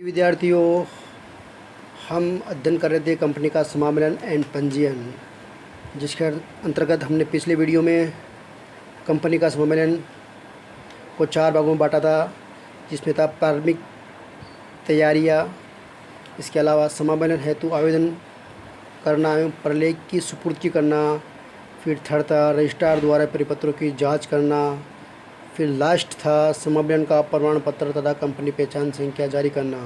विद्यार्थियों, हम अध्ययन कर रहे थे कंपनी का समामेलन एंड पंजीयन, जिसके अंतर्गत हमने पिछले वीडियो में कंपनी का समामेलन को 4 भागों में बांटा था, जिसमें था प्रारंभिक तैयारियां, इसके अलावा समामेलन हेतु आवेदन करना एवं प्रलेख की सुपुर्दगी करना, फिर थर्ड था रजिस्ट्रार द्वारा परिपत्रों की जांच करना, फिर लास्ट था समामेलन का प्रमाण पत्र तथा कंपनी पहचान संख्या जारी करना।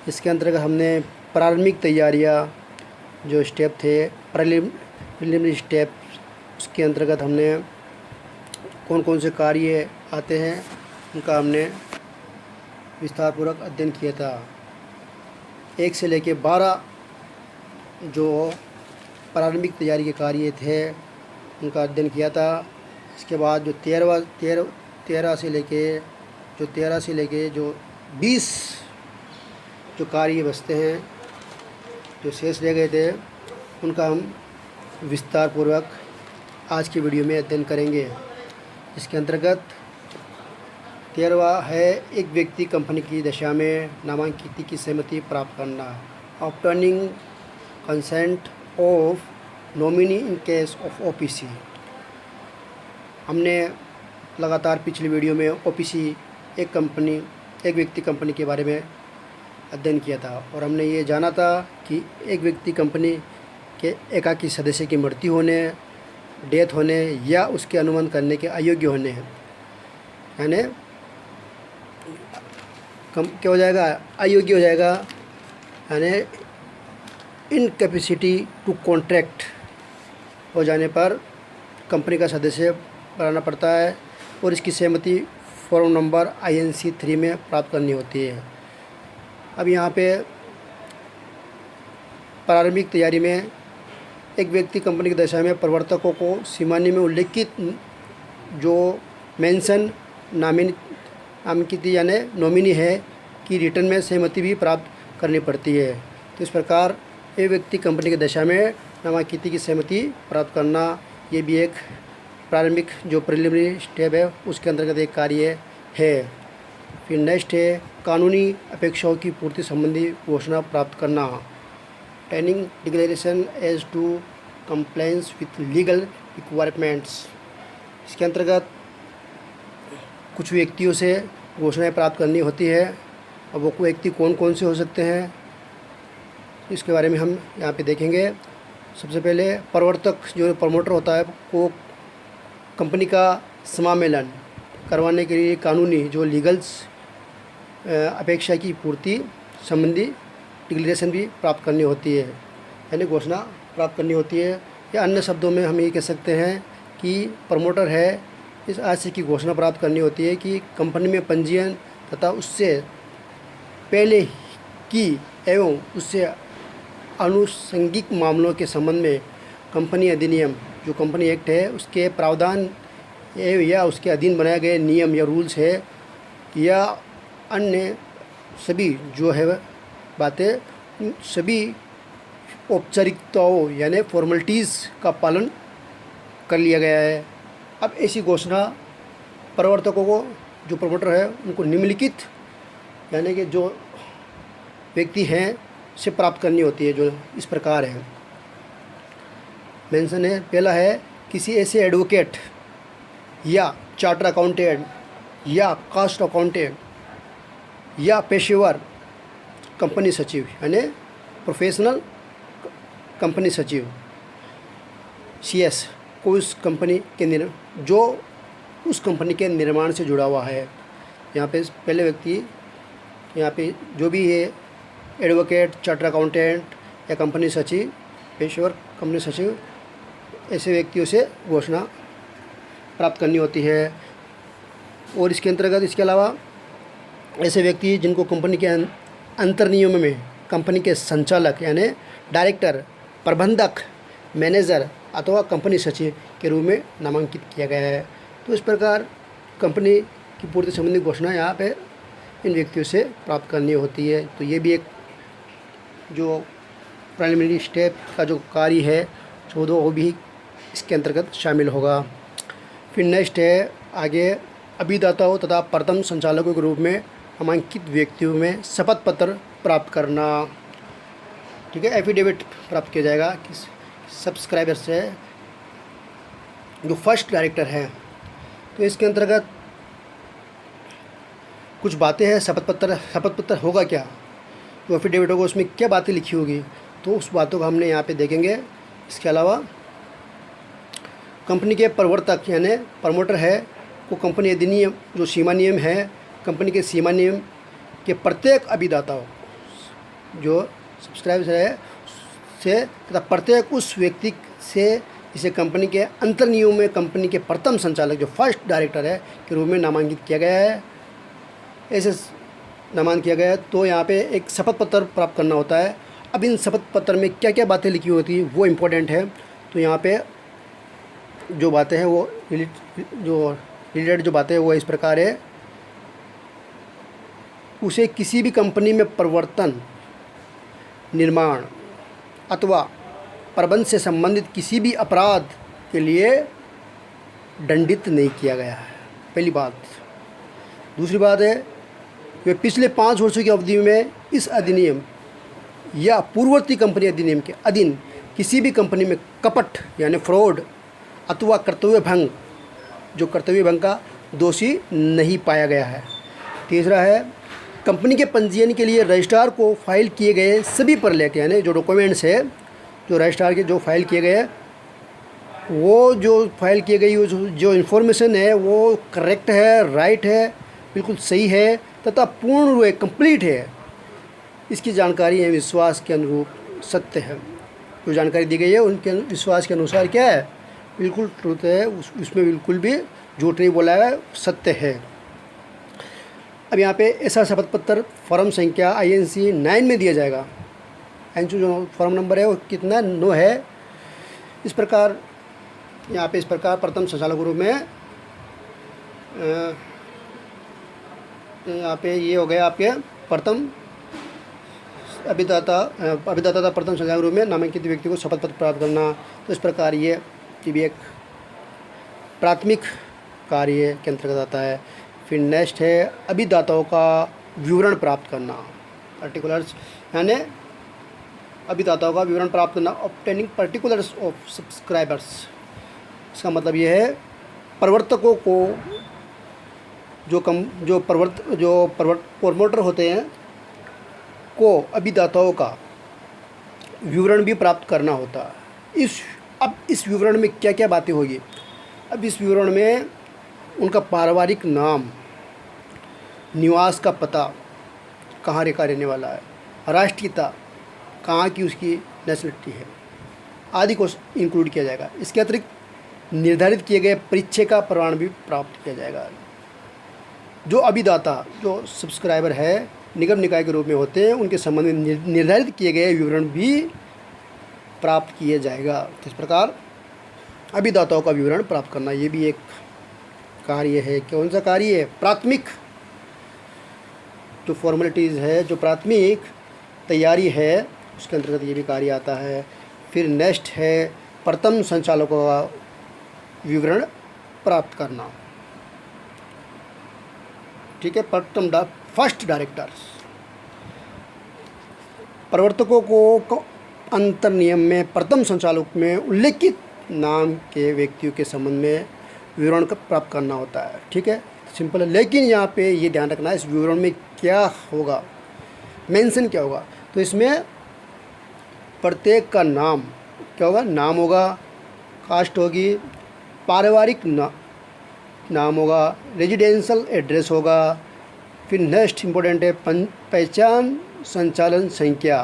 इसके अंतर्गत हमने प्रारंभिक तैयारियां जो स्टेप थे प्रीलिमिनरी स्टेप, उसके अंतर्गत हमने कौन कौन से कार्य आते हैं उनका हमने विस्तारपूर्वक अध्ययन किया था। 1 से लेकर 12 जो प्रारंभिक तैयारी के कार्य थे उनका अध्ययन किया था। इसके बाद जो 13 से लेके जो 20 जो कार्य बचते हैं, जो शेष रह गए थे, उनका हम विस्तारपूर्वक आज की वीडियो में अध्ययन करेंगे। इसके अंतर्गत 13वां है एक व्यक्ति कंपनी की दशा में नामांकित की सहमति प्राप्त करना, obtaining consent of nominee in case of OPC. हमने लगातार पिछली वीडियो में ओपीसी एक व्यक्ति कंपनी के बारे में अध्ययन किया था और हमने ये जाना था कि एक व्यक्ति कंपनी के एकाकी सदस्य की मृत्यु होने, डेथ होने या उसके अनुबंध करने के अयोग्य होने, यानी क्या हो जाएगा, अयोग्य हो जाएगा, यानी इनकैपेसिटी टू कॉन्ट्रैक्ट हो जाने पर कंपनी का सदस्य बनाना पड़ता है और इसकी सहमति फॉर्म नंबर INC 3 में प्राप्त करनी होती है। अब यहाँ पे प्रारंभिक तैयारी में एक व्यक्ति कंपनी की दशा में प्रवर्तकों को सीमानी में उल्लिखित जो मेंशन नामांकित यानी नॉमिनी है कि रिटर्न में सहमति भी प्राप्त करनी पड़ती है। तो इस प्रकार एक व्यक्ति कंपनी की दशा में नामांकित की सहमति प्राप्त करना, ये भी एक प्रारंभिक जो प्रीलिमिनरी स्टेप है उसके अंतर्गत एक कार्य है। फिर नेक्स्ट है कानूनी अपेक्षाओं की पूर्ति संबंधी घोषणा प्राप्त करना, training declaration as to compliance with legal requirements. इसके अंतर्गत कुछ व्यक्तियों से घोषणाएं प्राप्त करनी होती है और वो व्यक्ति कौन कौन से हो सकते हैं, इसके बारे में हम यहाँ पे देखेंगे। सबसे पहले प्रवर्तक जो प्रमोटर होता है वो कंपनी का समामेलन करवाने के लिए कानूनी जो लीगल्स अपेक्षा की पूर्ति संबंधी डिक्लेरेशन भी प्राप्त करनी होती है, यानी घोषणा प्राप्त करनी होती है। या अन्य शब्दों में हम ये कह सकते हैं कि प्रमोटर है, इस आशय की घोषणा प्राप्त करनी होती है कि कंपनी में पंजीयन तथा उससे पहले की एवं उससे आनुषंगिक मामलों के संबंध में कंपनी अधिनियम जो कंपनी एक्ट है उसके प्रावधान या उसके अधीन बनाए गए नियम या रूल्स है या अन्य सभी जो है बातें, सभी औपचारिकताओं यानी फॉर्मेलिटीज़ का पालन कर लिया गया है। अब ऐसी घोषणा प्रवर्तकों को, जो प्रमोटर है, उनको निम्नलिखित यानी कि जो व्यक्ति हैं से प्राप्त करनी होती है, जो इस प्रकार है। मेंशन है, पहला है किसी ऐसे एडवोकेट या चार्टर अकाउंटेंट या कास्ट अकाउंटेंट या पेशेवर कंपनी सचिव यानी प्रोफेशनल कंपनी सचिव CS को उस कंपनी के जो उस कंपनी के निर्माण से जुड़ा हुआ है। यहाँ पे पहले व्यक्ति, यहाँ पे जो भी है एडवोकेट, चार्टर अकाउंटेंट या कंपनी सचिव, पेशेवर कंपनी सचिव, ऐसे व्यक्तियों से घोषणा प्राप्त करनी होती है। और इसके अंतर्गत इसके अलावा ऐसे व्यक्ति जिनको कंपनी के अंतर्नियम में कंपनी के संचालक यानी डायरेक्टर, प्रबंधक, मैनेजर अथवा कंपनी सचिव के रूप में नामांकित किया गया है। तो इस प्रकार कंपनी की पूर्ति संबंधी घोषणा यहाँ पे इन व्यक्तियों से प्राप्त करनी होती है। तो ये भी एक जो प्रीलिमिनरी स्टेप का जो कार्य है 14 वो भी इसके अंतर्गत शामिल होगा। फिर नेक्स्ट है आगे अभिदाताओं तथा प्रथम संचालकों के रूप में नामांकित व्यक्तियों में शपथ पत्र प्राप्त करना। ठीक है, एफिडेविट प्राप्त किया जाएगा कि सब्सक्राइबर से जो फर्स्ट डायरेक्टर है। तो इसके अंतर्गत कुछ बातें हैं। शपथ पत्र होगा क्या, जो एफिडेविट होगा उसमें क्या बातें लिखी होगी, तो उस बातों को हमने यहाँ पे देखेंगे। इसके अलावा कंपनी के प्रवर्तक यानी प्रमोटर है, वो कंपनी अधिनियम जो सीमा नियम है, कंपनी के सीमा नियम के प्रत्येक अभिदाताओं जो सब्सक्राइबर है से तथा प्रत्येक उस व्यक्ति से इसे कंपनी के अंतर नियमों में कंपनी के प्रथम संचालक जो फर्स्ट डायरेक्टर है के रूप में नामांकित किया गया है, ऐसे नामांकित किया गया है। तो यहाँ पे एक शपथ पत्र प्राप्त करना होता है। अब इन शपथ पत्र में क्या क्या बातें लिखी होती है वो इम्पोर्टेंट है। तो यहाँ पे जो बातें हैं वो रिलेटेड जो बातें हैं वो इस प्रकार है। उसे किसी भी कंपनी में परिवर्तन, निर्माण अथवा प्रबंध से संबंधित किसी भी अपराध के लिए दंडित नहीं किया गया है, पहली बात। दूसरी बात है, वे पिछले 5 वर्षों की अवधि में इस अधिनियम या पूर्ववर्ती कंपनी अधिनियम के अधीन किसी भी कंपनी में कपट यानी फ्रॉड अथवा कर्तव्य भंग, जो कर्तव्य भंग का दोषी नहीं पाया गया है। तीसरा है, कंपनी के पंजीयन के लिए रजिस्ट्रार को फाइल किए गए सभी प्रलेख यानी जो डॉक्यूमेंट्स है, जो रजिस्ट्रार के जो फाइल किए गए, वो जो फाइल किए गई जो इन्फॉर्मेशन है वो करेक्ट है, राइट है, बिल्कुल सही है तथा पूर्ण रूप कंप्लीट है। इसकी जानकारी है विश्वास के अनुरूप सत्य है। जो जानकारी दी गई है उनके विश्वास के अनुसार क्या है, बिल्कुल ट्रूथ है, उसमें बिल्कुल भी झूठ नहीं बोला है, सत्य है। अब यहाँ पे ऐसा शपथ पत्र फॉर्म संख्या INC 9 में दिया जाएगा। INC जो फॉर्म नंबर है वो कितना 9 है। इस प्रकार यहाँ पे इस प्रकार प्रथम संचालक रूप में यहाँ पे ये हो गया आपके प्रथम अभिदाता तथा प्रथम संचालक रूप में नामांकित व्यक्ति को शपथ पत्र प्राप्त करना। तो इस प्रकार ये भी एक प्राथमिक कार्य के अंतर्गत आता है। फिर नेक्स्ट है अभिदाताओं का विवरण प्राप्त करना, पर्टिकुलर्स यानी अभिदाताओं का विवरण प्राप्त करना, ऑब्टेनिंग पर्टिकुलर्स ऑफ सब्सक्राइबर्स। इसका मतलब ये है प्रवर्तकों को जो प्रमोटर होते हैं को अभिदाताओं का विवरण भी प्राप्त करना होता है। अब इस विवरण में क्या क्या बातें होगी। अब इस विवरण में उनका पारिवारिक नाम, निवास का पता, कहाँ का रहने वाला है, राष्ट्रीयता, कहाँ की उसकी नेशनलिटी है, आदि को इंक्लूड किया जाएगा। इसके अतिरिक्त निर्धारित किए गए परिचय का प्रमाण भी प्राप्त किया जाएगा। जो अभिदाता जो सब्सक्राइबर है निगम निकाय के रूप में होते हैं, उनके संबंध में निर्धारित किए गए विवरण भी प्राप्त किया जाएगा। तो इस प्रकार अभिदाताओं का विवरण प्राप्त करना ये भी एक कार्य है। कौन सा कार्य है, प्राथमिक जो फॉर्मेलिटीज़ है, जो प्राथमिक तैयारी है, उसके अंतर्गत ये भी कार्य आता है। फिर नेक्स्ट है प्रथम संचालकों का विवरण प्राप्त करना। ठीक है, फर्स्ट डायरेक्टर्स प्रवर्तकों को अंतर नियम में प्रथम संचालक में उल्लेखित नाम के व्यक्तियों के संबंध में विवरण प्राप्त करना होता है। ठीक है, सिंपल है। लेकिन यहाँ पे ये ध्यान रखना है इस विवरण में क्या होगा, मेंशन क्या होगा। तो इसमें प्रत्येक का नाम क्या होगा, नाम होगा, कास्ट होगी, पारिवारिक नाम होगा, रेजिडेंशियल एड्रेस होगा। फिर नेक्स्ट इम्पोर्टेंट है पहचान संचालन संख्या,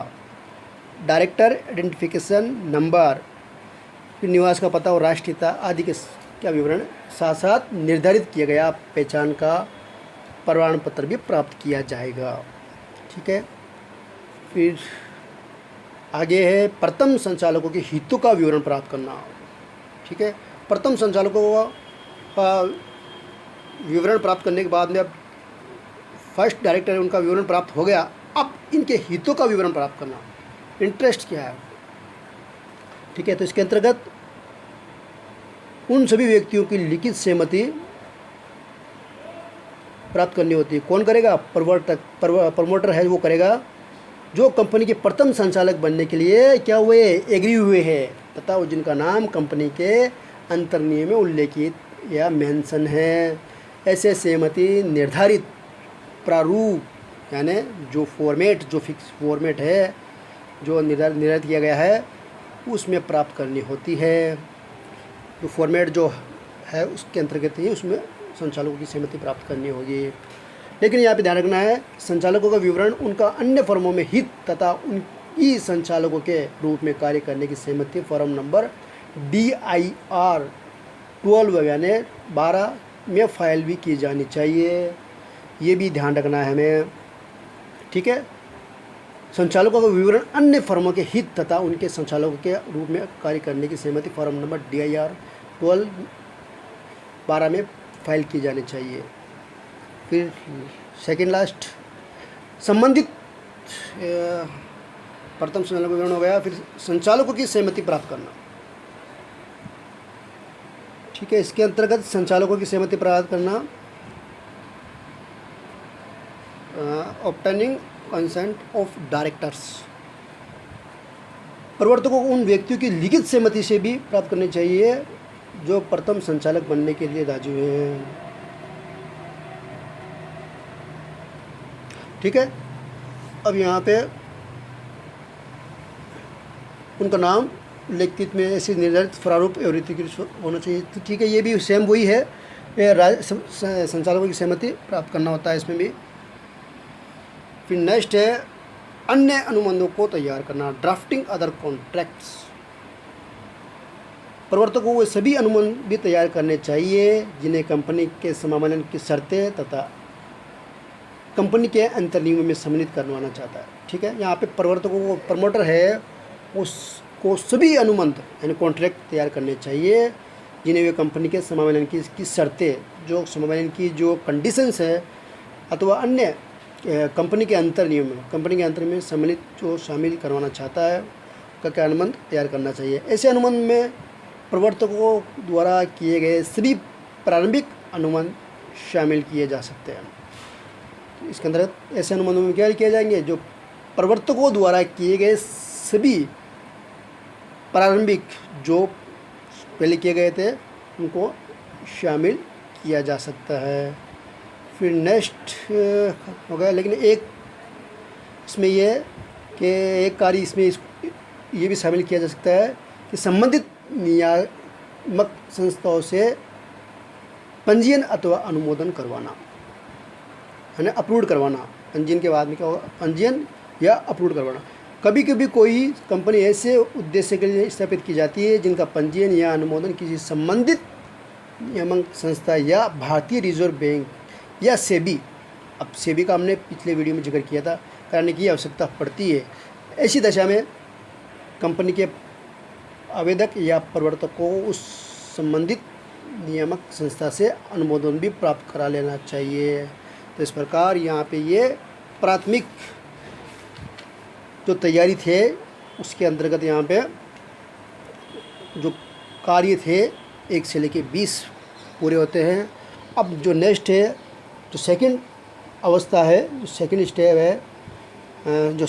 डायरेक्टर आइडेंटिफिकेशन नंबर, फिर निवास का पता और राष्ट्रीयता आदि के क्या विवरण साथ साथ निर्धारित किया गया पहचान का प्रमाण पत्र भी प्राप्त किया जाएगा। ठीक है, फिर आगे है प्रथम संचालकों के हितों का विवरण प्राप्त करना। ठीक है, प्रथम संचालकों का विवरण प्राप्त करने के बाद में अब फर्स्ट डायरेक्टर है उनका विवरण प्राप्त हो गया, अब इनके हितों का विवरण प्राप्त करना, इंटरेस्ट क्या है। ठीक है, तो इसके अंतर्गत उन सभी व्यक्तियों की लिखित सहमति प्राप्त करनी होती है। कौन करेगा? प्रमोटर है वो करेगा, जो कंपनी के प्रथम संचालक बनने के लिए क्या हुए, एग्री हुए हैं तथा जिनका नाम कंपनी के अंतर्नियम में उल्लेखित या मेंशन है। ऐसे सहमति निर्धारित प्रारूप यानी जो फॉर्मेट, जो फिक्स फॉर्मेट है, जो निर्धारित किया गया है, उसमें प्राप्त करनी होती है। जो फॉर्मेट जो है उसके अंतर्गत ही उसमें संचालकों की सहमति प्राप्त करनी होगी। लेकिन यहाँ पे ध्यान रखना है, संचालकों का विवरण उनका अन्य फर्मों में हित तथा उनकी संचालकों के रूप में कार्य करने की सहमति फर्म नंबर DIR 12 यानी 12 में फाइल भी की जानी चाहिए। ये भी ध्यान रखना है हमें, ठीक है। संचालकों का विवरण अन्य फर्मों के हित तथा उनके संचालकों के रूप में कार्य करने की सहमति फर्म नंबर DIR 12 में फाइल की जानी चाहिए। फिर सेकंड लास्ट, संबंधित प्रथम संचालक विवरण हो गया। फिर संचालकों की सहमति प्राप्त करना, ठीक है। इसके अंतर्गत संचालकों की सहमति प्राप्त करना, ऑब्टेनिंग कंसेंट ऑफ डायरेक्टर्स, प्रवर्तकों को उन व्यक्तियों की लिखित सहमति से भी प्राप्त करनी चाहिए जो प्रथम संचालक बनने के लिए राजी हुए हैं, ठीक है। अब यहाँ पे उनका नाम लिखित में ऐसे निर्धारित प्रारूप एवं रीति होना चाहिए, ठीक है। ये भी सेम वही है, संचालकों की सहमति प्राप्त करना होता है इसमें भी। फिर नेक्स्ट है अन्य अनुबंधों को तैयार करना, ड्राफ्टिंग अदर कॉन्ट्रैक्ट्स, प्रवर्तकों को सभी अनुबंध भी तैयार करने चाहिए जिन्हें कंपनी के समावलन की शर्तें तथा कंपनी के अंतर्नियमों में सम्मिलित करवाना चाहता है, ठीक है। यहाँ पे प्रवर्तकों को, प्रमोटर है उसको सभी अनुबंध यानी कॉन्ट्रैक्ट तैयार करने चाहिए जिन्हें वे कंपनी के समावलन की शर्तें, जो समावलन की जो कंडीशंस है अथवा अन्य कंपनी के अंतर्नियम में सम्मिलित जो शामिल करवाना चाहता है का क्या अनुबंध तैयार करना चाहिए। ऐसे अनुबंध में प्रवर्तकों द्वारा किए गए सभी प्रारंभिक अनुबंध शामिल किए जा सकते हैं। इसके अंतर्गत ऐसे अनुबंधों में क्या किए जाएंगे, जो प्रवर्तकों द्वारा किए गए सभी प्रारंभिक जो पहले किए गए थे उनको शामिल किया जा सकता है। फिर नेक्स्ट हो गया, लेकिन एक इसमें ये है कि एक कार्य इसमें ये भी शामिल किया जा सकता है कि संबंधित नियामक संस्थाओं से पंजीयन अथवा अनुमोदन करवाना, है ना, अप्रूव करवाना। पंजीयन के बाद में क्या होगा, पंजीयन या अप्रूव करवाना। कभी कभी कोई कंपनी ऐसे उद्देश्य के लिए स्थापित की जाती है जिनका पंजीयन या अनुमोदन किसी संबंधित नियामक संस्था या भारतीय रिजर्व बैंक या सेबी, अब सेबी का हमने पिछले वीडियो में जिक्र किया था, कराने की आवश्यकता पड़ती है। ऐसी दशा में कंपनी के आवेदक या प्रवर्तक को उस संबंधित नियामक संस्था से अनुमोदन भी प्राप्त करा लेना चाहिए। तो इस प्रकार यहाँ पे ये प्राथमिक जो तैयारी थे उसके अंतर्गत यहाँ पे जो कार्य थे 1 से लेके 20 पूरे होते हैं। अब जो नेक्स्ट है, जो सेकंड अवस्था है, जो सेकंड स्टेप है, जो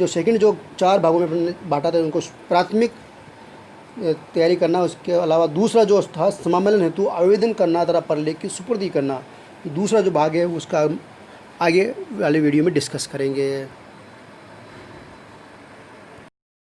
सेकंड जो 4 भागों में बांटा था उनको प्राथमिक तैयारी करना, उसके अलावा दूसरा जो था समामेलन हेतु आवेदन करना तथा परलेख की सुपुर्दी करना, दूसरा जो भाग है उसका आगे वाले वीडियो में डिस्कस करेंगे।